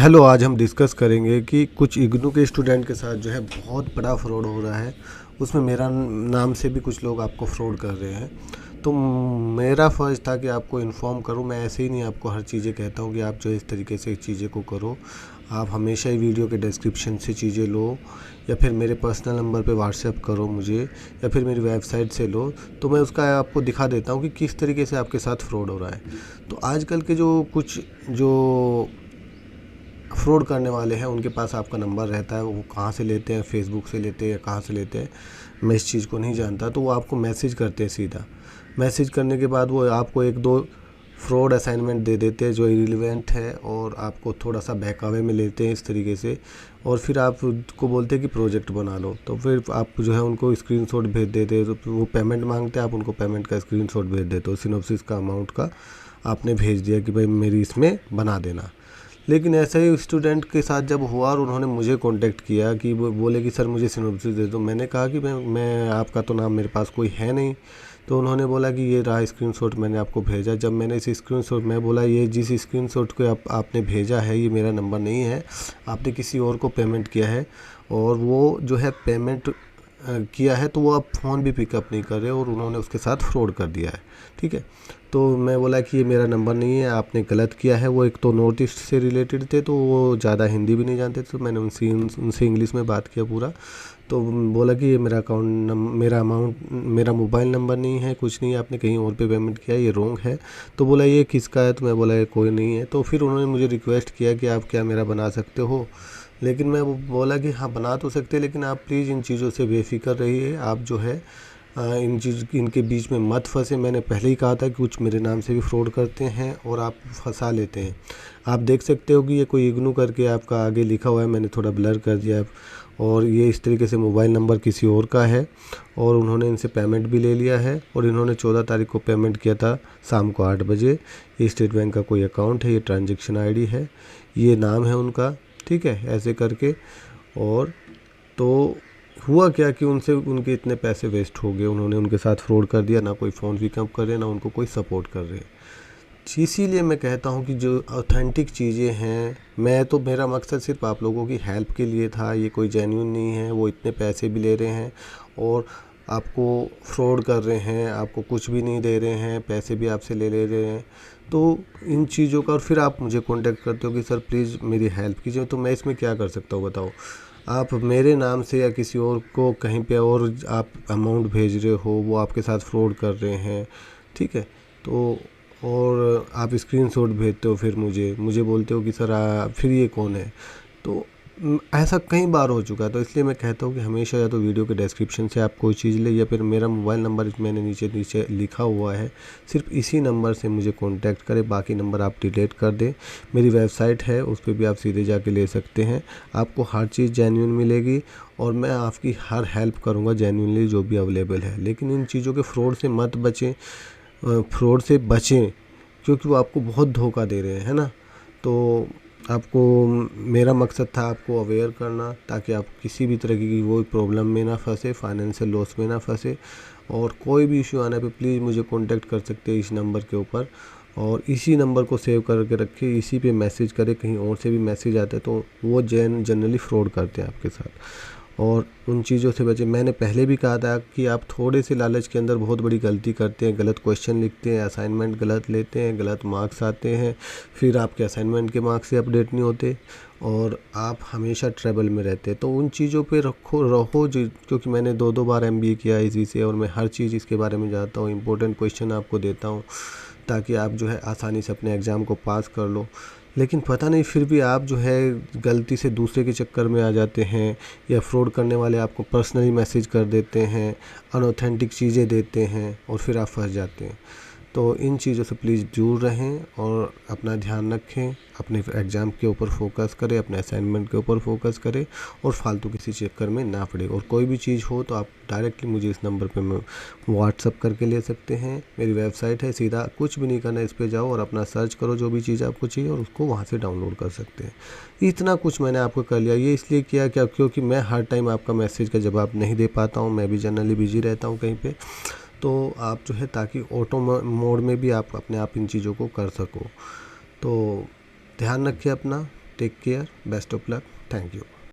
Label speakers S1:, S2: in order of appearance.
S1: Hello, आज हम discuss करेंगे कि कुछ इग्नू के स्टूडेंट के साथ जो है बहुत बड़ा फ्रॉड हो रहा है। उसमें मेरा नाम से भी कुछ लोग आपको फ्रॉड कर रहे हैं। तो मेरा फ़र्ज़ था कि आपको इन्फॉर्म करूं। मैं ऐसे ही नहीं आपको हर चीज़ें कहता हूं कि आप जो है इस तरीके से चीज़ें को करो। आप हमेशा ही वीडियो के डिस्क्रिप्शन से चीज़ें लो, या फिर मेरे पर्सनल नंबर पे व्हाट्सएप करो मुझे, या फिर मेरी वेबसाइट से लो। तो मैं उसका आपको दिखा देता हूँ कि किस तरीके से आपके साथ फ्रॉड हो रहा है। तो आजकल के जो फ्रॉड करने वाले हैं, उनके पास आपका नंबर रहता है। वो कहाँ से लेते हैं, फेसबुक से लेते हैं या कहाँ से लेते हैं, मैं इस चीज़ को नहीं जानता। तो वो आपको मैसेज करते हैं सीधा। मैसेज करने के बाद वो आपको एक दो फ्रॉड असाइनमेंट दे देते हैं जो इरिलेवेंट है, और आपको थोड़ा सा बहकावे में लेते हैं इस तरीके से। और फिर आपको बोलते हैं कि प्रोजेक्ट बना लो। तो फिर आप जो है उनको स्क्रीनशॉट भेज देते हैं। तो वो पेमेंट मांगते हैं, आप उनको पेमेंट का स्क्रीनशॉट भेज देते हो, सिनॉप्सिस का अमाउंट का आपने भेज दिया कि भाई मेरी इसमें बना देना। लेकिन ऐसा ही स्टूडेंट के साथ जब हुआ और उन्होंने मुझे कांटेक्ट किया कि वो बोले कि सर मुझे सिनॉप्सिस दे दो। मैंने कहा कि मैं आपका तो नाम मेरे पास कोई है नहीं। तो उन्होंने बोला कि ये रहा स्क्रीनशॉट, मैंने आपको भेजा। जब मैंने इस स्क्रीनशॉट, मैं बोला ये जिस स्क्रीनशॉट को आपने भेजा है ये मेरा नंबर नहीं है, आपने किसी और को पेमेंट किया है। और वो जो है पेमेंट किया है, तो वो अब फ़ोन भी पिकअप नहीं कर रहे और उन्होंने उसके साथ फ्रॉड कर दिया है। ठीक है। तो मैं बोला कि ये मेरा नंबर नहीं है, आपने गलत किया है। वो एक तो नॉर्थ ईस्ट से रिलेटेड थे, तो वो ज़्यादा हिंदी भी नहीं जानते थे। तो मैंने उनसे इंग्लिश में बात किया पूरा। तो बोला कि ये मेरा मोबाइल नंबर नहीं है, कुछ नहीं है, आपने कहीं और पे पेमेंट किया, ये रॉन्ग है। तो बोला ये किसका है? तो मैं बोला ये कोई नहीं है। तो फिर उन्होंने मुझे रिक्वेस्ट किया कि आप क्या मेरा बना सकते हो। लेकिन मैं बोला कि हाँ बना तो सकते, लेकिन आप प्लीज़ इन चीज़ों से बेफिक्र रहिए। आप जो है इनके बीच में मत फंसे। मैंने पहले ही कहा था कि कुछ मेरे नाम से भी फ्रॉड करते हैं और आप फंसा लेते हैं। आप देख सकते हो कि ये कोई इग्नू करके आपका आगे लिखा हुआ है, मैंने थोड़ा ब्लर कर दिया। और ये इस तरीके से मोबाइल नंबर किसी और का है, और उन्होंने इनसे पेमेंट भी ले लिया है। और इन्होंने 14 तारीख को पेमेंट किया था शाम को 8 बजे। ये स्टेट बैंक का कोई अकाउंट है, ये ट्रांजेक्शन आईडी है, ये नाम है उनका। ठीक है, ऐसे करके। और तो हुआ क्या कि उनके इतने पैसे वेस्ट हो गए। उन्होंने उनके साथ फ्रॉड कर दिया, ना कोई फ़ोन पिकअप कर रहे, ना उनको कोई सपोर्ट कर रहे। इसीलिए मैं कहता हूँ कि जो ऑथेंटिक चीज़ें हैं, मेरा मकसद सिर्फ आप लोगों की हेल्प के लिए था। ये कोई जेन्युइन नहीं है। वो इतने पैसे भी ले रहे हैं और आपको फ्रॉड कर रहे हैं, आपको कुछ भी नहीं दे रहे हैं, पैसे भी आपसे ले रहे हैं। तो इन चीज़ों का, और फिर आप मुझे कांटेक्ट करते हो कि सर प्लीज़ मेरी हेल्प कीजिए। तो मैं इसमें क्या कर सकता हूँ बताओ? आप मेरे नाम से या किसी और को कहीं पे और आप अमाउंट भेज रहे हो, वो आपके साथ फ्रॉड कर रहे हैं। ठीक है। तो और आप स्क्रीनशॉट भेजते हो, फिर मुझे बोलते हो कि सर फिर ये कौन है? तो ऐसा कई बार हो चुका है। तो इसलिए मैं कहता हूँ कि हमेशा या तो वीडियो के डिस्क्रिप्शन से आप कोई चीज़ ले, या फिर मेरा मोबाइल नंबर मैंने नीचे नीचे लिखा हुआ है, सिर्फ इसी नंबर से मुझे कांटेक्ट करें। बाकी नंबर आप डिलीट कर दें। मेरी वेबसाइट है, उस पर भी आप सीधे जाके ले सकते हैं। आपको हर चीज़ जेन्युइन मिलेगी, और मैं आपकी हर हेल्प करूँगा जेन्युइनली जो भी अवेलेबल है। लेकिन इन चीज़ों के फ्रॉड से मत बचें, फ्रॉड से बचें, क्योंकि वो आपको बहुत धोखा दे रहे हैं, है ना। तो आपको, मेरा मकसद था आपको अवेयर करना, ताकि आप किसी भी तरह की वो प्रॉब्लम में ना फंसे, फाइनेंशियल लॉस में ना फंसे। और कोई भी इशू आने पे प्लीज़ मुझे कांटेक्ट कर सकते हैं इस नंबर के ऊपर। और इसी नंबर को सेव करके रखें, इसी पे मैसेज करें। कहीं और से भी मैसेज आते हैं तो वो जनरली फ्रॉड करते हैं आपके साथ। और उन चीज़ों से बचें। मैंने पहले भी कहा था कि आप थोड़े से लालच के अंदर बहुत बड़ी गलती करते हैं, गलत क्वेश्चन लिखते हैं, असाइनमेंट गलत लेते हैं, गलत मार्क्स आते हैं, फिर आपके असाइनमेंट के मार्क्स से अपडेट नहीं होते, और आप हमेशा ट्रबल में रहते हैं। तो उन चीज़ों पे रहो क्योंकि मैंने 2 बार MBA किया इसी से, और मैं हर चीज़ इसके बारे में जानता हूँ। इंपॉर्टेंट क्वेश्चन आपको देता हूँ ताकि आप जो है आसानी से अपने एग्ज़ाम को पास कर लो। लेकिन पता नहीं फिर भी आप जो है गलती से दूसरे के चक्कर में आ जाते हैं, या फ्रॉड करने वाले आपको पर्सनली मैसेज कर देते हैं, अनऑथेंटिक चीज़ें देते हैं, और फिर आप फंस जाते हैं। तो इन चीज़ों से प्लीज़ दूर रहें और अपना ध्यान रखें। अपने एग्ज़ाम के ऊपर फोकस करें, अपने असाइनमेंट के ऊपर फोकस करें, और फालतू किसी चक्कर में ना पड़े। और कोई भी चीज़ हो तो आप डायरेक्टली मुझे इस नंबर पे व्हाट्सअप करके ले सकते हैं। मेरी वेबसाइट है, सीधा कुछ भी नहीं करना, इस पे जाओ और अपना सर्च करो जो भी चीज़ आपको चाहिए, और उसको वहाँ से डाउनलोड कर सकते हैं। इतना कुछ मैंने आपको कर लिया। ये इसलिए किया क्या, क्योंकि मैं हर टाइम आपका मैसेज का जवाब नहीं दे पाता हूँ। मैं भी जनरली बिजी रहता हूँ कहीं पे। तो आप जो है, ताकि ऑटो मोड में भी आप अपने आप इन चीज़ों को कर सको। तो ध्यान रखिए अपना। Take care, best of luck, thank you.